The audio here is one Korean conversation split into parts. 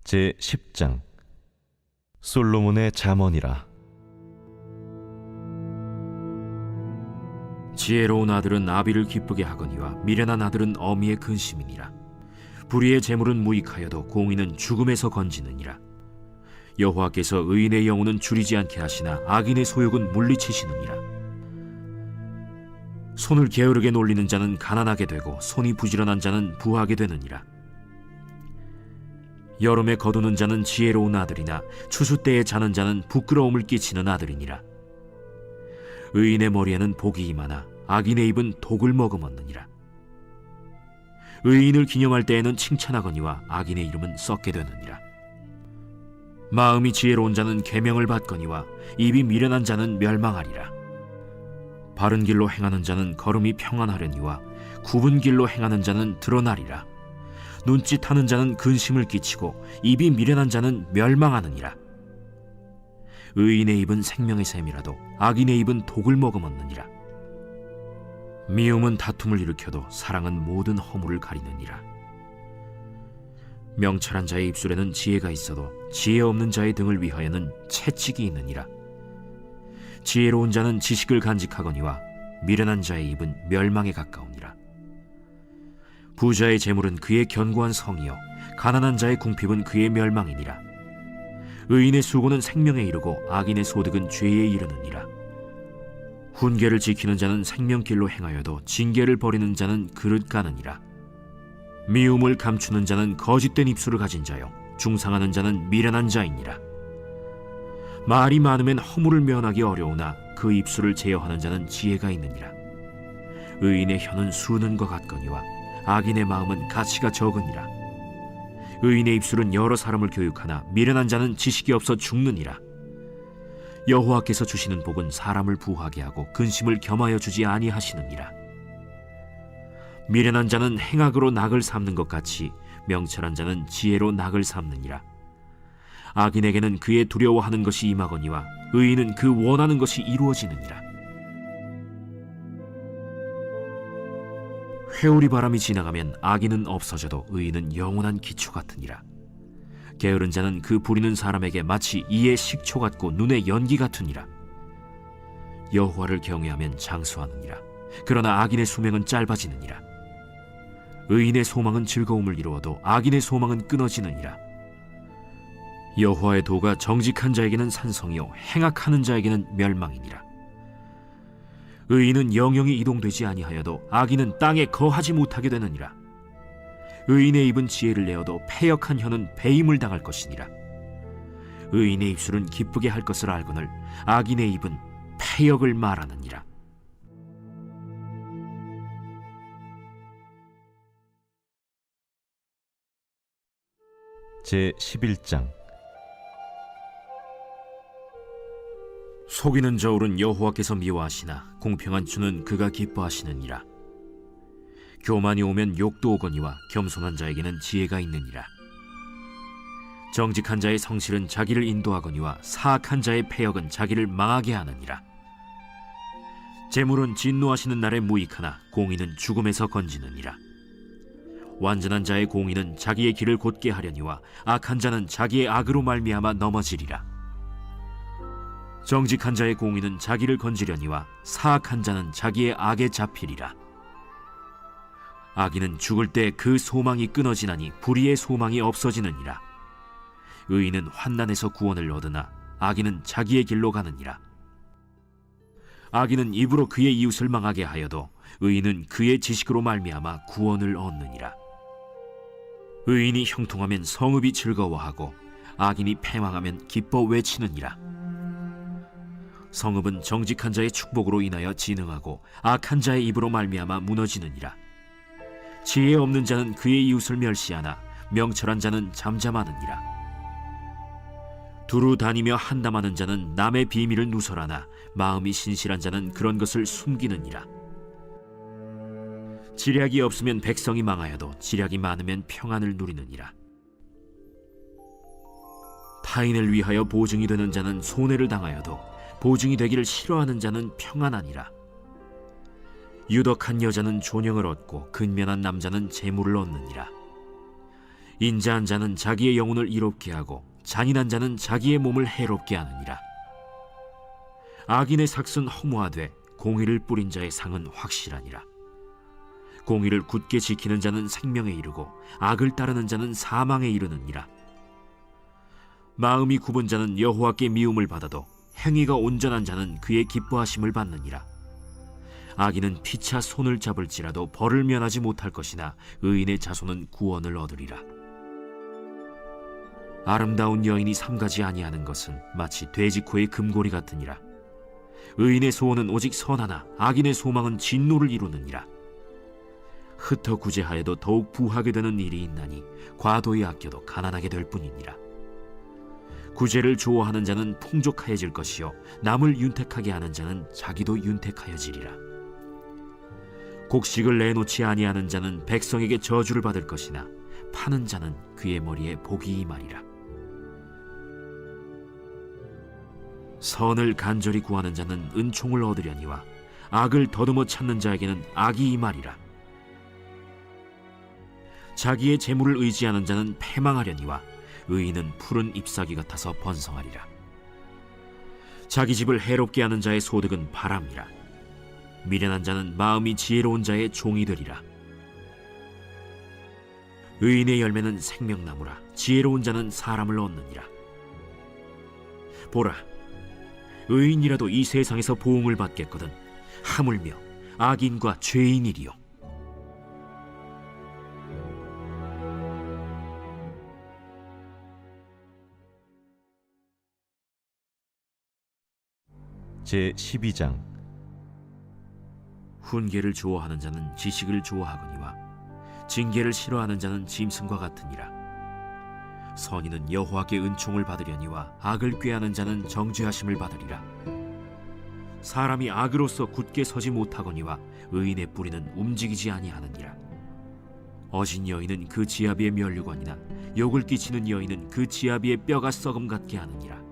제10장 솔로몬의 잠언이라. 지혜로운 아들은 아비를 기쁘게 하거니와 미련한 아들은 어미의 근심이니라. 불의의 재물은 무익하여도 공의는 죽음에서 건지느니라. 여호와께서 의인의 영혼은 줄이지 않게 하시나 악인의 소욕은 물리치시느니라. 손을 게으르게 놀리는 자는 가난하게 되고 손이 부지런한 자는 부하게 되느니라. 여름에 거두는 자는 지혜로운 아들이나 추수 때에 자는 자는 부끄러움을 끼치는 아들이니라. 의인의 머리에는 복이 임하나 악인의 입은 독을 머금었느니라. 의인을 기념할 때에는 칭찬하거니와 악인의 이름은 썩게 되느니라. 마음이 지혜로운 자는 계명을 받거니와 입이 미련한 자는 멸망하리라. 바른 길로 행하는 자는 걸음이 평안하려니와 굽은 길로 행하는 자는 드러나리라. 눈짓하는 자는 근심을 끼치고 입이 미련한 자는 멸망하느니라. 의인의 입은 생명의 샘이라도 악인의 입은 독을 머금었느니라. 미움은 다툼을 일으켜도 사랑은 모든 허물을 가리느니라. 명철한 자의 입술에는 지혜가 있어도 지혜 없는 자의 등을 위하여는 채찍이 있느니라. 지혜로운 자는 지식을 간직하거니와 미련한 자의 입은 멸망에 가까우니라. 부자의 재물은 그의 견고한 성이요 가난한 자의 궁핍은 그의 멸망이니라. 의인의 수고는 생명에 이르고 악인의 소득은 죄에 이르느니라. 훈계를 지키는 자는 생명길로 행하여도 징계를 버리는 자는 그릇 가느니라. 미움을 감추는 자는 거짓된 입술을 가진 자요 중상하는 자는 미련한 자이니라. 말이 많으면 허물을 면하기 어려우나 그 입술을 제어하는 자는 지혜가 있느니라. 의인의 혀는 수는과 같거니와 악인의 마음은 가치가 적으니라. 의인의 입술은 여러 사람을 교육하나 미련한 자는 지식이 없어 죽느니라. 여호와께서 주시는 복은 사람을 부하게 하고 근심을 겸하여 주지 아니하시느니라. 미련한 자는 행악으로 낙을 삼는 것 같이 명철한 자는 지혜로 낙을 삼느니라. 악인에게는 그의 두려워하는 것이 임하거니와 의인은 그 원하는 것이 이루어지느니라. 회오리 바람이 지나가면 악인은 없어져도 의인은 영원한 기초 같으니라. 게으른 자는 그 부리는 사람에게 마치 이의 식초 같고 눈의 연기 같으니라. 여호와를 경외하면 장수하느니라. 그러나 악인의 수명은 짧아지느니라. 의인의 소망은 즐거움을 이루어도 악인의 소망은 끊어지느니라. 여호와의 도가 정직한 자에게는 산성이요 행악하는 자에게는 멸망이니라. 의인은 영영이 이동되지 아니하여도 악인은 땅에 거하지 못하게 되느니라. 의인의 입은 지혜를 내어도 패역한 혀는 배임을 당할 것이니라. 의인의 입술은 기쁘게 할 것을 알거늘 악인의 입은 패역을 말하느니라. 제11장 속이는 저울은 여호와께서 미워하시나 공평한 주는 그가 기뻐하시느니라. 교만이 오면 욕도 오거니와 겸손한 자에게는 지혜가 있느니라. 정직한 자의 성실은 자기를 인도하거니와 사악한 자의 패역은 자기를 망하게 하느니라. 재물은 진노하시는 날에 무익하나 공의는 죽음에서 건지느니라. 완전한 자의 공의는 자기의 길을 곧게 하려니와 악한 자는 자기의 악으로 말미암아 넘어지리라. 정직한 자의 공의는 자기를 건지려니와 사악한 자는 자기의 악에 잡히리라. 악인은 죽을 때 그 소망이 끊어지나니 불의의 소망이 없어지느니라. 의인은 환난에서 구원을 얻으나 악인은 자기의 길로 가느니라. 악인은 입으로 그의 이웃을 망하게 하여도 의인은 그의 지식으로 말미암아 구원을 얻느니라. 의인이 형통하면 성읍이 즐거워하고 악인이 패망하면 기뻐 외치느니라. 성읍은 정직한 자의 축복으로 인하여 진흥하고 악한 자의 입으로 말미암아 무너지느니라. 지혜 없는 자는 그의 이웃을 멸시하나 명철한 자는 잠잠하느니라. 두루 다니며 한담하는 자는 남의 비밀을 누설하나 마음이 신실한 자는 그런 것을 숨기느니라. 지략이 없으면 백성이 망하여도 지략이 많으면 평안을 누리느니라. 타인을 위하여 보증이 되는 자는 손해를 당하여도 보증이 되기를 싫어하는 자는 평안하니라. 유덕한 여자는 존영을 얻고 근면한 남자는 재물을 얻느니라. 인자한 자는 자기의 영혼을 이롭게 하고 잔인한 자는 자기의 몸을 해롭게 하느니라. 악인의 삭은 허무하되 공의를 뿌린 자의 상은 확실하니라. 공의를 굳게 지키는 자는 생명에 이르고 악을 따르는 자는 사망에 이르느니라. 마음이 굽은 자는 여호와께 미움을 받아도 행위가 온전한 자는 그의 기뻐하심을 받느니라. 악인은 피차 손을 잡을지라도 벌을 면하지 못할 것이나 의인의 자손은 구원을 얻으리라. 아름다운 여인이 삼가지 아니하는 것은 마치 돼지코의 금고리 같으니라. 의인의 소원은 오직 선하나 악인의 소망은 진노를 이루느니라. 흩어 구제하여도 더욱 부하게 되는 일이 있나니 과도히 아껴도 가난하게 될 뿐이니라. 구제를 좋아하는 자는 풍족하여질 것이요 남을 윤택하게 하는 자는 자기도 윤택하여지리라. 곡식을 내놓지 아니하는 자는 백성에게 저주를 받을 것이나 파는 자는 그의 머리에 복이 임하리라. 선을 간절히 구하는 자는 은총을 얻으려니와 악을 더듬어 찾는 자에게는 악이 임하리라. 자기의 재물을 의지하는 자는 패망하려니와 의인은 푸른 잎사귀 같아서 번성하리라. 자기 집을 해롭게 하는 자의 소득은 바람이라. 미련한 자는 마음이 지혜로운 자의 종이 되리라. 의인의 열매는 생명나무라. 지혜로운 자는 사람을 얻느니라. 보라, 의인이라도 이 세상에서 보응을 받겠거든 하물며 악인과 죄인이리요. 제 12장. 훈계를 좋아하는 자는 지식을 좋아하거니와 징계를 싫어하는 자는 짐승과 같으니라. 선인은 여호와께 은총을 받으려니와 악을 꾀하는 자는 정죄하심을 받으리라. 사람이 악으로서 굳게 서지 못하거니와 의인의 뿌리는 움직이지 아니하느니라. 어진 여인은 그 지아비의 면류관이나 욕을 끼치는 여인은 그 지아비의 뼈가 썩음 같게 하느니라.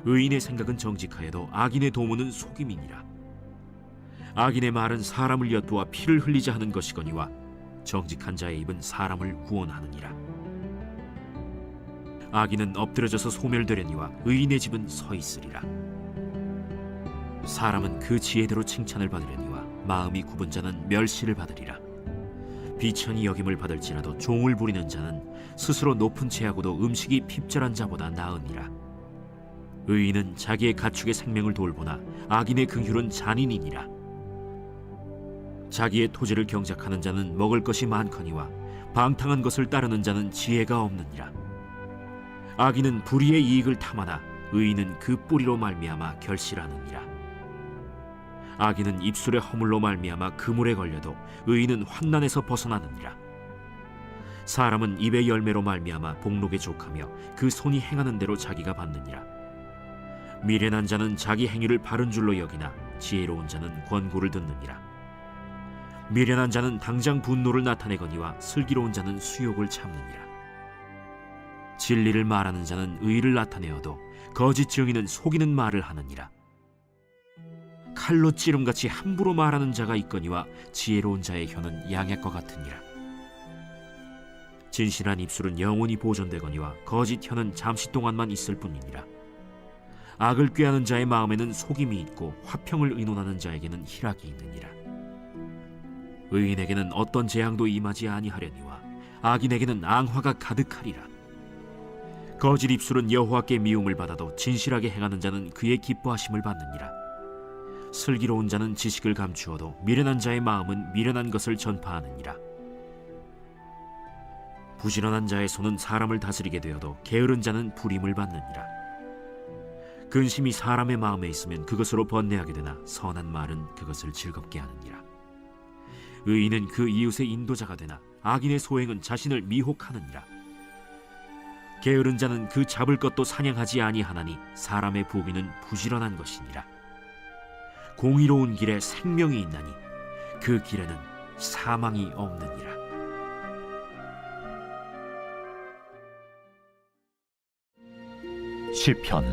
의인의 생각은 정직하여도 악인의 도모는 속임이니라. 악인의 말은 사람을 엿보아 피를 흘리자 하는 것이거니와 정직한 자의 입은 사람을 구원하느니라. 악인은 엎드려져서 소멸되려니와 의인의 집은 서 있으리라. 사람은 그 지혜대로 칭찬을 받으려니와 마음이 굽은 자는 멸시를 받으리라. 비천히 여김을 받을지라도 종을 부리는 자는 스스로 높은 채하고도 음식이 핍절한 자보다 나으니라. 의인은 자기의 가축의 생명을 돌보나 악인의 긍휼은 잔인이니라. 자기의 토지를 경작하는 자는 먹을 것이 많거니와 방탕한 것을 따르는 자는 지혜가 없느니라. 악인은 불의의 이익을 탐하나 의인은 그 뿌리로 말미암아 결실하느니라. 악인은 입술의 허물로 말미암아 그물에 걸려도 의인은 환난에서 벗어나느니라. 사람은 입의 열매로 말미암아 복록에 족하며 그 손이 행하는 대로 자기가 받느니라. 미련한 자는 자기 행위를 바른 줄로 여기나 지혜로운 자는 권고를 듣느니라. 미련한 자는 당장 분노를 나타내거니와 슬기로운 자는 수욕을 참느니라. 진리를 말하는 자는 의를 나타내어도 거짓 증인은 속이는 말을 하느니라. 칼로 찌름같이 함부로 말하는 자가 있거니와 지혜로운 자의 혀는 양약과 같으니라. 진실한 입술은 영원히 보존되거니와 거짓 혀는 잠시 동안만 있을 뿐이니라. 악을 꾀하는 자의 마음에는 속임이 있고 화평을 의논하는 자에게는 희락이 있느니라. 의인에게는 어떤 재앙도 임하지 아니하려니와 악인에게는 앙화가 가득하리라. 거짓 입술은 여호와께 미움을 받아도 진실하게 행하는 자는 그의 기뻐하심을 받느니라. 슬기로운 자는 지식을 감추어도 미련한 자의 마음은 미련한 것을 전파하느니라. 부지런한 자의 손은 사람을 다스리게 되어도 게으른 자는 불임을 받느니라. 근심이 사람의 마음에 있으면 그것으로 번뇌하게 되나 선한 말은 그것을 즐겁게 하느니라. 의인은 그 이웃의 인도자가 되나 악인의 소행은 자신을 미혹하느니라. 게으른 자는 그 잡을 것도 사냥하지 아니하나니 사람의 부귀는 부지런한 것이니라. 공의로운 길에 생명이 있나니 그 길에는 사망이 없느니라. 시편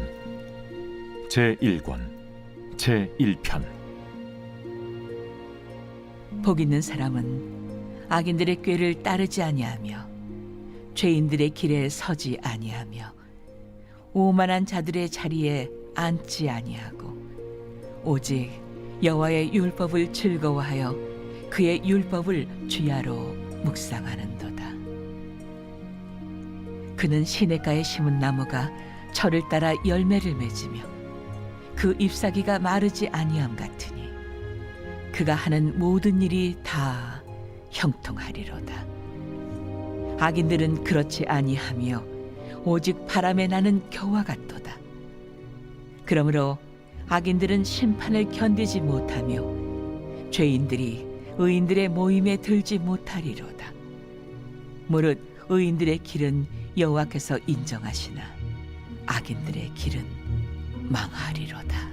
제1권 제1편. 복 있는 사람은 악인들의 꾀를 따르지 아니하며 죄인들의 길에 서지 아니하며 오만한 자들의 자리에 앉지 아니하고 오직 여호와의 율법을 즐거워하여 그의 율법을 주야로 묵상하는도다. 그는 시냇가에 심은 나무가 철을 따라 열매를 맺으며 그 잎사귀가 마르지 아니함 같으니 그가 하는 모든 일이 다 형통하리로다. 악인들은 그렇지 아니하며 오직 바람에 나는 겨와 같도다. 그러므로 악인들은 심판을 견디지 못하며 죄인들이 의인들의 모임에 들지 못하리로다. 무릇 의인들의 길은 여호와께서 인정하시나 악인들의 길은 망하리로다.